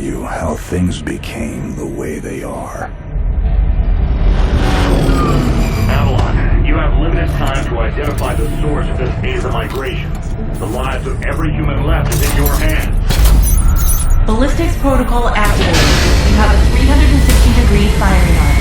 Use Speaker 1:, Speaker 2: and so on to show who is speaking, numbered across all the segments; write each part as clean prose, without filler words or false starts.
Speaker 1: You how things became the way they are.
Speaker 2: Avalon, you have limited time to identify the source of this AAA migration. The lives of every human left is in your hands.
Speaker 3: Ballistics protocol activated. You have a 360-degree firing arc.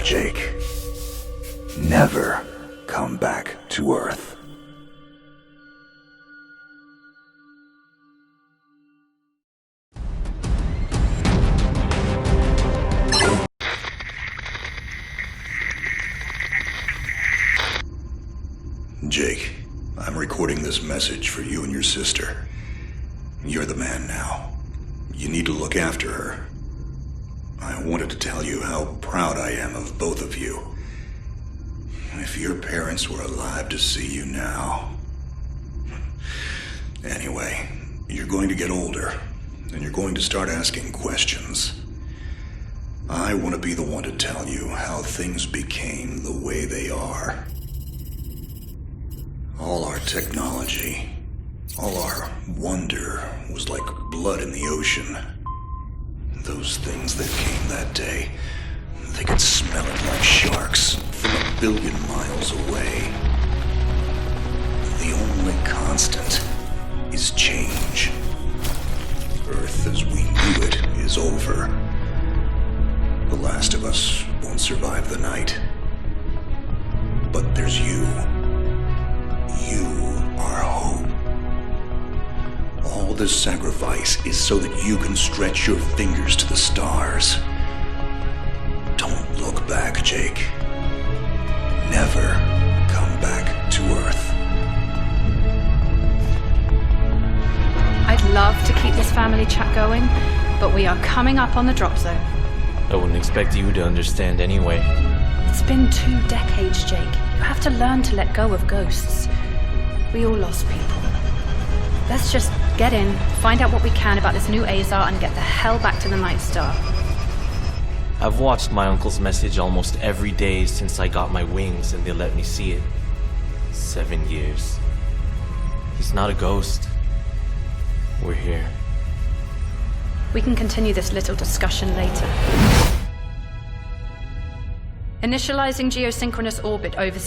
Speaker 1: Jake. Never come back to Earth. Jake, I'm recording this message for you and your sister. You're the man now. You need to look after her. I wanted to tell you how proud I am of both of you. If your parents were alive to see you now. Anyway, you're going to get older, and you're going to start asking questions. I want to be the one to tell you how things became the way they are. All our technology, all our wonder was like blood in the ocean. Those things that came that day, they could smell it like sharks from 1 billion miles away. The only constant is change. Earth as we knew it is over. The last of us won't survive the night. But there's you. You are hope. All this sacrifice is so that you can stretch your fingers to the stars. Don't look back, Jake. Never come back to Earth.
Speaker 4: I'd love to keep this family chat going, but we are coming up on the drop zone.
Speaker 5: I wouldn't expect you to understand anyway.
Speaker 4: It's been 2 decades, Jake. You have to learn to let go of ghosts. We all lost people. Let's just get in, find out what we can about this new Azar, and get the hell back to the Night Star.
Speaker 5: I've watched my uncle's message almost every day since I got my wings and they let me see it. 7 years. He's not a ghost. We're here.
Speaker 4: We can continue this little discussion later. Initializing geosynchronous orbit over...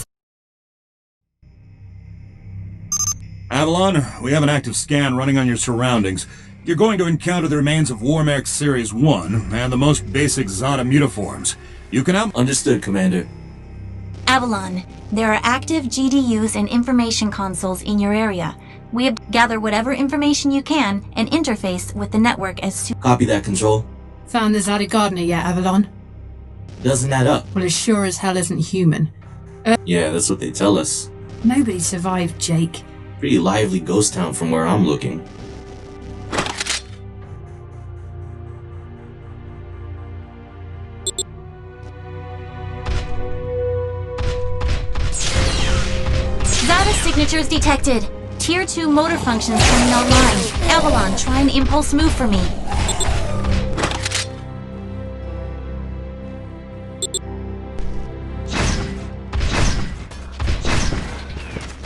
Speaker 6: Avalon, we have an active scan running on your surroundings. You're going to encounter the remains of Warmax Series 1 and the most basic Zada mutaforms. You can out...
Speaker 5: Understood, Commander.
Speaker 7: Avalon, there are active GDUs and information consoles in your area. We have gather whatever information you can and interface with the network as soon...
Speaker 8: Copy that, Control.
Speaker 9: Found the Zada Gardener yet, Avalon?
Speaker 8: Doesn't add up.
Speaker 9: Well, it sure as hell isn't human.
Speaker 8: Yeah, that's what they tell us.
Speaker 9: Nobody survived, Jake.
Speaker 8: Pretty lively ghost town from where I'm looking.
Speaker 7: Zada signatures detected. Tier 2 motor functions coming online. Avalon, try an impulse move for me.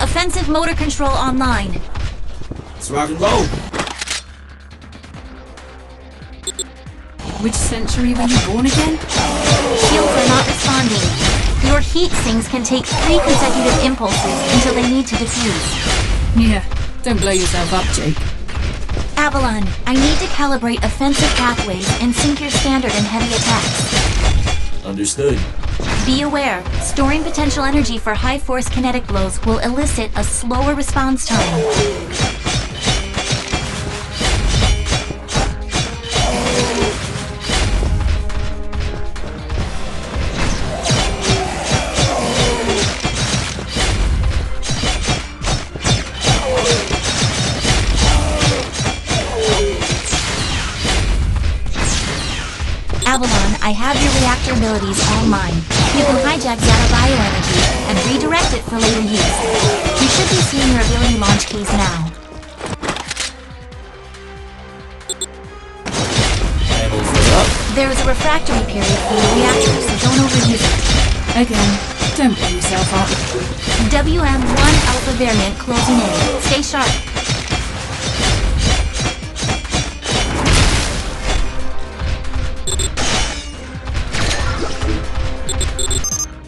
Speaker 7: Offensive motor control online.
Speaker 8: Let's rock and roll.
Speaker 9: Which century were you born again?
Speaker 7: Shields are not responding. Your heat sinks can take 3 consecutive impulses until they need to defuse.
Speaker 9: Yeah, don't blow yourself up, Jake.
Speaker 7: Avalon, I need to calibrate offensive pathways and sync your standard and heavy attacks.
Speaker 8: Understood.
Speaker 7: Be aware, storing potential energy for high-force kinetic blows will elicit a slower response time. Avalon, I have your reactor abilities all mine. You can hijack Zeta bioenergy and redirect it for later use. You should be seeing your ability launch keys now.
Speaker 8: Panels lit up.
Speaker 7: There is a refractory period for your reactor, so don't overuse it.
Speaker 9: Again, don't blow yourself up.
Speaker 7: WM1 Alpha variant closing in. Stay sharp.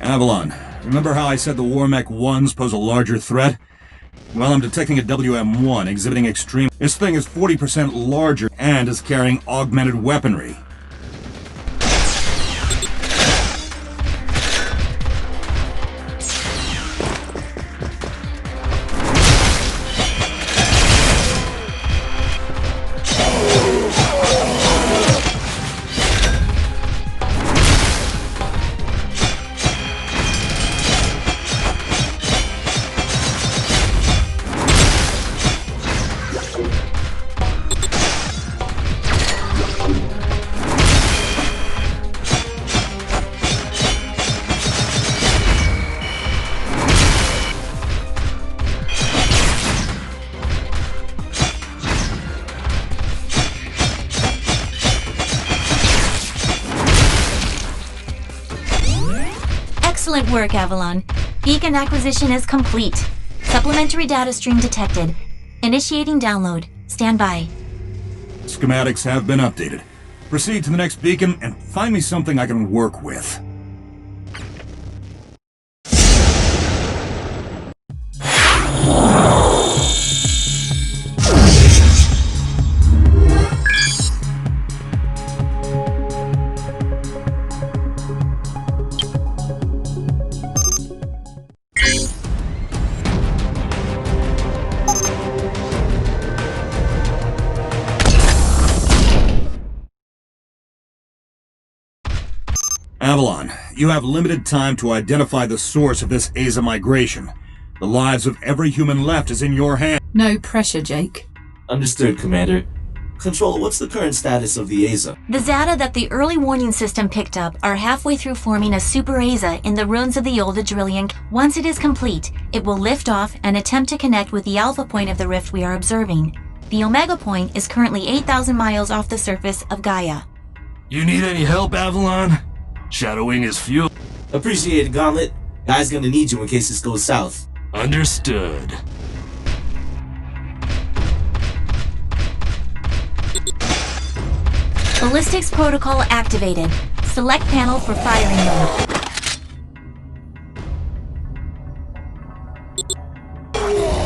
Speaker 6: Avalon, remember how I said the Warmech 1s pose a larger threat? Well, I'm detecting a WM1 exhibiting extreme... This thing is 40% larger and is carrying augmented weaponry.
Speaker 7: Excellent work, Avalon. Beacon acquisition is complete. Supplementary data stream detected. Initiating download. Stand by.
Speaker 6: Schematics have been updated. Proceed to the next beacon and find me something I can work with. Avalon, you have limited time to identify the source of this ASA migration. The lives of every human left is in your hands.
Speaker 9: No pressure, Jake.
Speaker 8: Understood, Commander. Controller, what's the current status of the ASA?
Speaker 7: The Zeta that the early warning system picked up are halfway through forming a super ASA in the ruins of the old Adrillian. Once it is complete, it will lift off and attempt to connect with the alpha point of the rift we are observing. The omega point is currently 8,000 miles off the surface of Gaia.
Speaker 10: You need any help, Avalon? Shadowing is fuel.
Speaker 8: Appreciate it, Gauntlet. Guy's gonna need you in case this goes south.
Speaker 10: Understood.
Speaker 7: Ballistics protocol activated. Select panel for firing mode.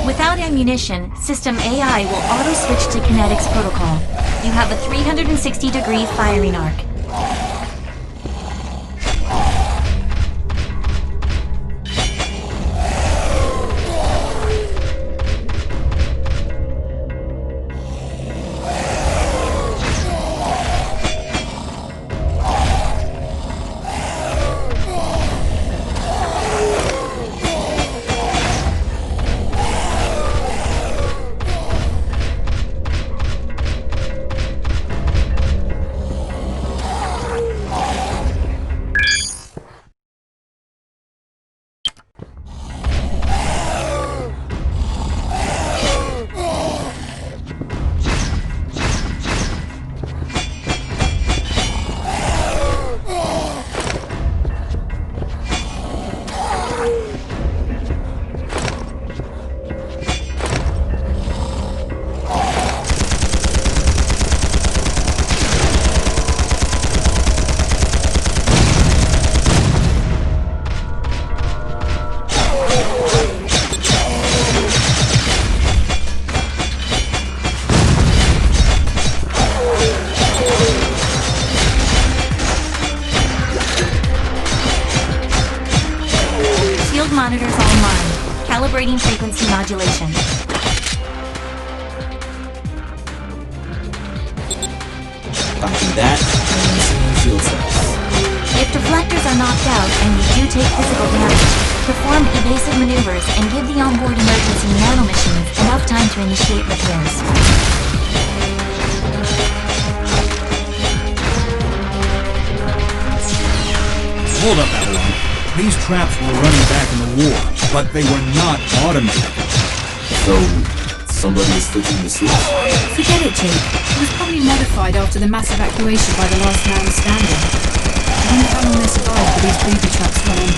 Speaker 7: Without ammunition, System AI will auto-switch to Kinetics protocol. You have a 360-degree firing arc. Monitors online. Calibrating frequency modulation.
Speaker 8: Copy that, and seeing field cells.
Speaker 7: If deflectors are knocked out and you do take physical damage, perform evasive maneuvers and give the onboard emergency nanomachines enough time to initiate repairs.
Speaker 6: Hold up, Avalon. These traps were running back in the war, but they were not automated.
Speaker 8: So, somebody is switching the switch?
Speaker 9: Forget it, Jake. It was probably modified after the mass evacuation by the last man standing. I wonder how long they survived with these booby traps running.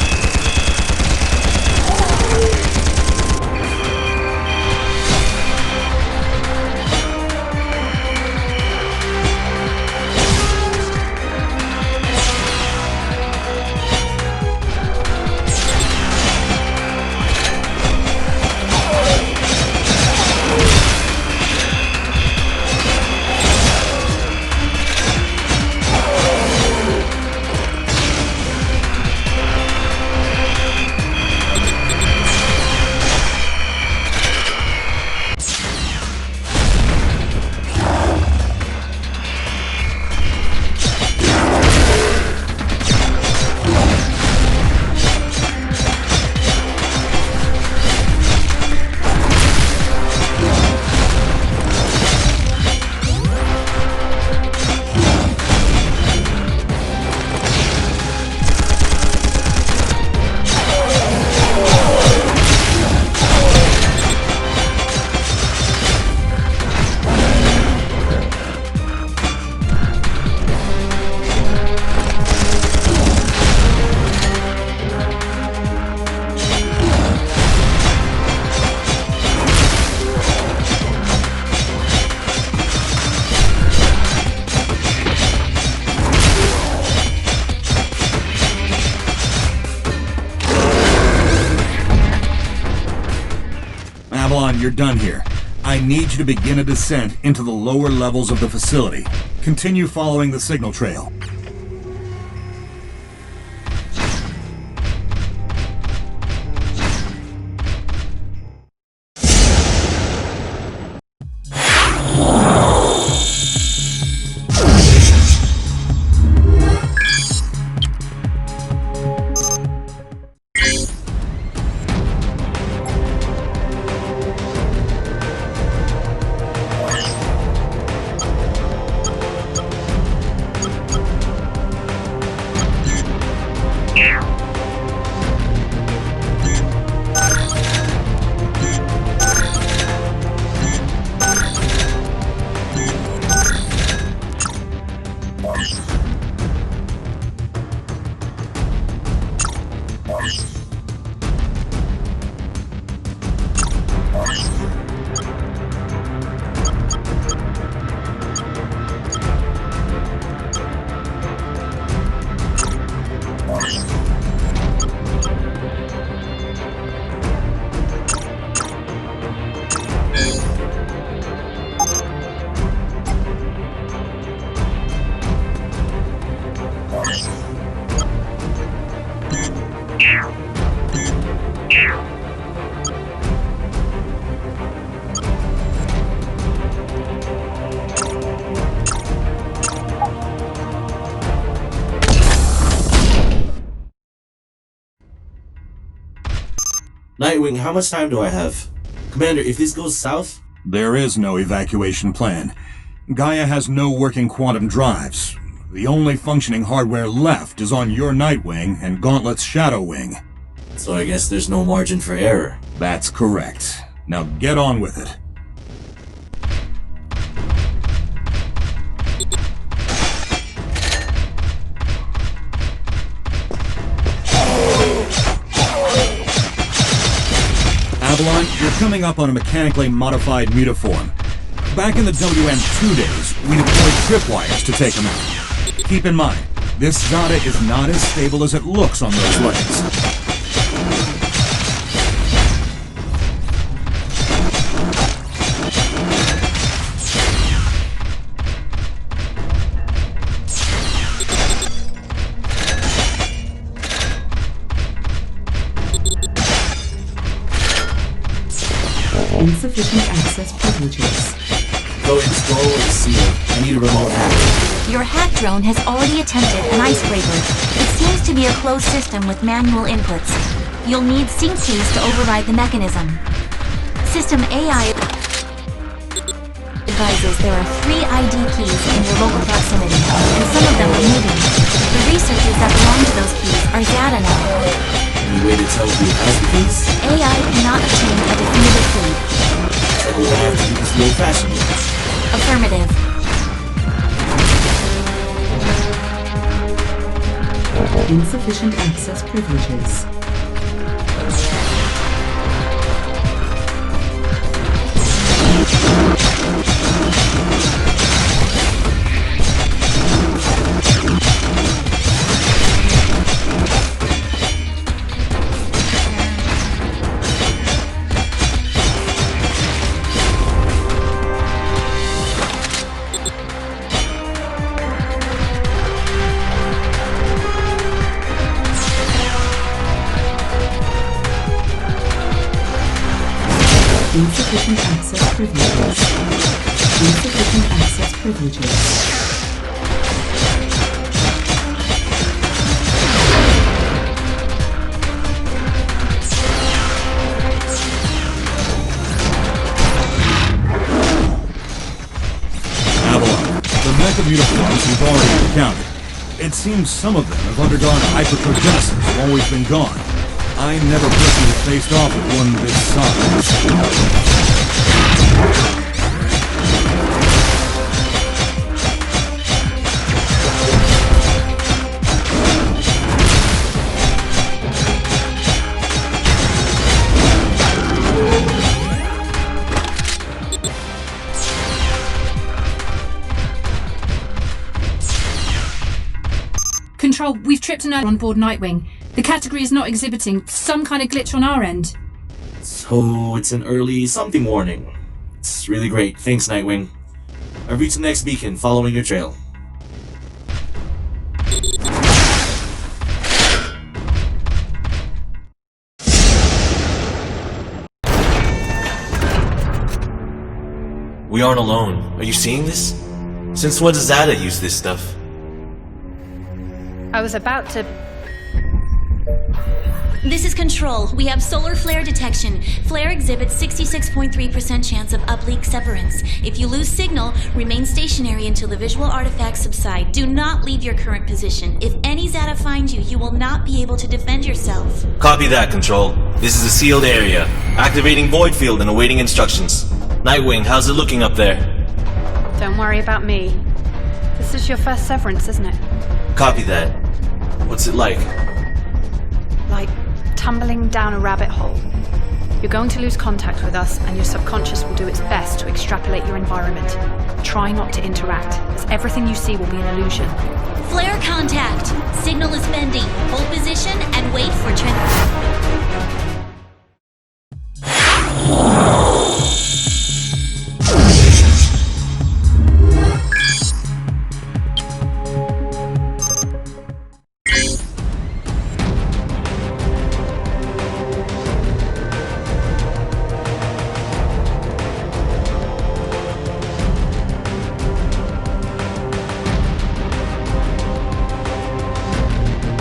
Speaker 6: Avalon, you're done here. I need you to begin a descent into the lower levels of the facility. Continue following the signal trail.
Speaker 8: Nightwing, how much time do I have? Commander, if this goes south...
Speaker 6: There is no evacuation plan. Gaia has no working quantum drives. The only functioning hardware left is on your Nightwing and Gauntlet's Shadow Wing.
Speaker 8: So I guess there's no margin for error.
Speaker 6: That's correct. Now get on with it. Avalon, you're coming up on a mechanically modified mutiform. Back in the WM2 days, we deployed tripwires to take them out. Keep in mind, this Zada is not as stable as it looks on those legs.
Speaker 9: Insufficient access privileges.
Speaker 8: Go install the seal. I need a remote hack.
Speaker 7: Your hack drone has already attempted an icebreaker. It seems to be a closed system with manual inputs. You'll need sync keys to override the mechanism. System AI advises there are 3 ID keys in your local proximity, and some of them are moving. The researchers that belong to those keys are data now.
Speaker 8: Any way to tell who has the keys?
Speaker 7: AI cannot obtain a definitive lead.
Speaker 8: So we'll have to do this the old-fashioned way.
Speaker 7: Affirmative.
Speaker 11: Insufficient access privileges. Insufficient access privileges. Insufficient access privileges.
Speaker 6: Avalon, the mecha mutaforms we've already encountered. It seems some of them have undergone hyperprogenesis while we've been gone. I never personally faced off with one this size.
Speaker 9: Control, we've tripped an error on board Nightwing. The category is not exhibiting some kind of glitch on our end.
Speaker 8: So it's an early something warning. It's really great. Thanks, Nightwing. I've reached the next beacon, following your trail.
Speaker 5: We aren't alone. Are you seeing this? Since when does Zada use this stuff?
Speaker 4: I was about to...
Speaker 7: This is Control. We have solar flare detection. Flare exhibits 66.3% chance of uplink severance. If you lose signal, remain stationary until the visual artifacts subside. Do not leave your current position. If any Zada finds you, you will not be able to defend yourself.
Speaker 5: Copy that, Control. This is a sealed area. Activating void field and awaiting instructions. Nightwing, how's it looking up there?
Speaker 4: Don't worry about me. This is your first severance, isn't it?
Speaker 5: Copy that. What's it like?
Speaker 4: Like tumbling down a rabbit hole. You're going to lose contact with us, and your subconscious will do its best to extrapolate your environment. Try not to interact, as everything you see will be an illusion.
Speaker 7: Flare contact. Signal is bending. Hold position and wait for transfer.